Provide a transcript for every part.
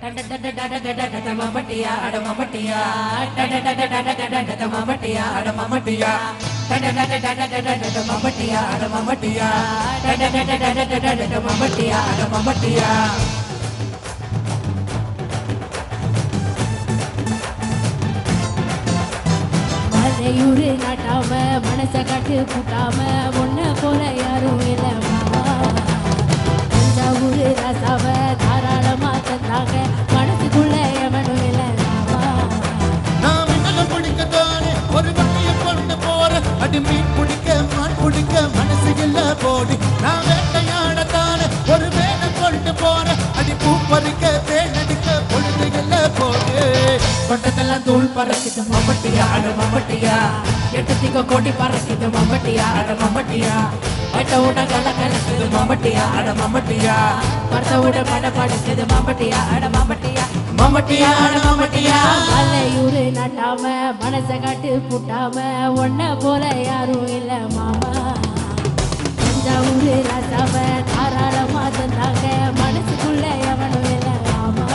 மம்பட்டியா அட மம்பட்டியா மம்பட்டியா அட மம்பட்டியா மம்பட்டியா அட மம்பட்டியா மம்பட்டியா அட மம்பட்டியா மலையூரு நாட்டாம மனச காட்டு கூட்டாம ஒன்ன போல யாரும் இல்ல மாமா தஞ்சாவூரு ராசாவ தாராளமா தந்தாங்க மனசுக்குள்ள எவனும் இல்ல மாமா நான் மின்னல பிடிக்கத்தானே ஒரு வண்டிய கொண்டு போற அடி மீன் பிடிக்க மான் பிடிக்க மனசு இல்ல போடி நான் வேட்டையாடத்தானே ஒரு வேலை கொண்டு போற அடி பூ பறிக்க தேனடிக்க பொழுது இல்ல போடு கொட்டத்தெல்லாம் தூள் பறக்குது மம்பட்டியா அட மம்பட்டியா எட்டு திக்க கோடி பறக்குது மம்பட்டியா அட மம்பட்டியா எட்ட விட கல கலக்குது மம்பட்டியா அட மம்பட்டியா படுத்த விட பட படுக்குது மம்பட்டியா அட மம்பட்டியா மம்பட்டியா அட மம்பட்டியா மலையூரு நாட்டாம மனச காட்டு கூட்டாம ஒன்ன போல யாரும் இல்ல மாமா தஞ்சாவூரு ராசாவ தாராளமா தந்தாங்க மனசுக்குள்ள எவனும் இல்ல மாமா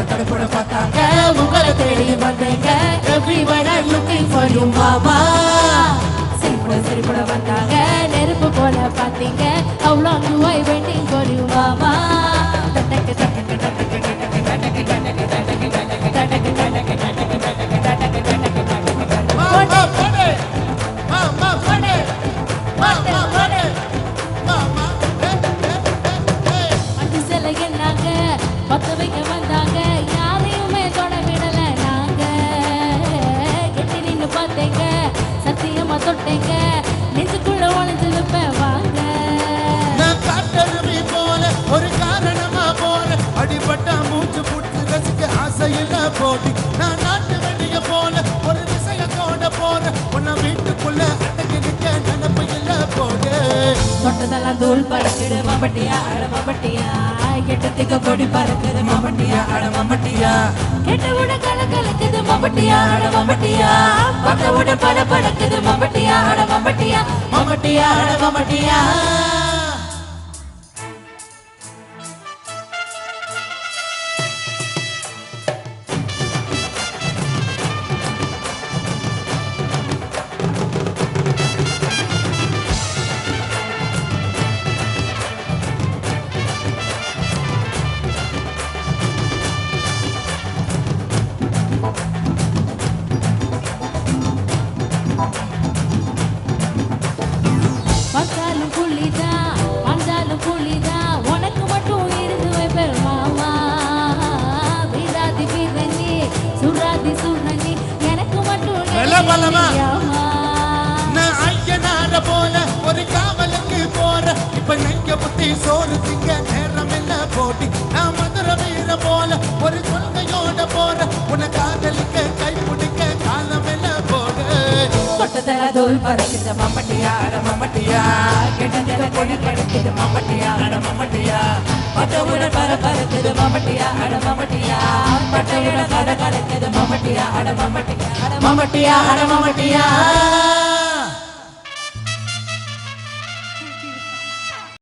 தடுப்புட பார்த்தாங்க உங்களை தேடி வந்தேங்க everyone are looking for you மாமா சிரிப்புட வந்தாங்க நெருப்பு போல பாத்தீங்க how long do I waiting for you மாமா அது சில என்னாங்க பத்த வைக்க வந்தாங்க யாரையுமே தொட விடல நாங்க கெட்டி நின்னு பார்த்தேங்க சத்தியமா தொட்டேங்க நெஞ்சுக்குள்ள ஒளிஞ்சிருப்பேன் வாங்க நான் காட்டருவி போல ஒரு காரணமா போற அடிபட்டா மூச்சு புடிச்சு ரசிக்க ஆசையில்ல போட்டி நான் நாட்டு வெடிய போல ஒரு விஷயத்தோட போற உன்னை வீட்டுக்குள்ள அடக்கி நிக்க நினப்பு இல்ல போடு தொட்டதெல்லாம் தூள் பறக்குது மம்பட்டியா அட மம்பட்டியா எட்டு திக்க கோடி பறக்குது மம்பட்டியா அட மம்பட்டியா கெட்ட விட கல கலக்குது மம்பட்டியா அட மம்பட்டியா பக்க விட பட படக்குது மம்பட்டியா அட மம்பட்டியா மம்பட்டியா அட மம்பட்டியா பார்த்தாலும் புள்ளிதான் வந்தாலும் புள்ளிதான் உனக்கு மட்டும் இருந்து வைப்பேன் மாமா வீராதி வீரனி சுராதி சுரணி எனக்கு மட்டும் பலமா நான் ஐயனார போல ஒரு காவலுக்கு போற இப்ப நெஞ்ச புத்தி சோறு திங்க நேரம் இல்ல போட்டி நான் மதுர வீர போல ஒரு கொள்கையோட போற உன்னை காதலிக்க கை பிடிக்க காலம் இல்ல போடு தொட்டதெல்லாம் தூள் பறக்குது மம்பட்டியா அட மம்பட்டியா கெட்டதில பொடி பறக்குது மம்பட்டியா அட மம்பட்டியா பட்டவுடன் பறக்குது மம்பட்டியா அட மம்பட்டியா பட்டவுடன் கட கலக்குது மம்பட்டியா அட மம்பட்டியா மம்பட்டியா அட மம்பட்டியா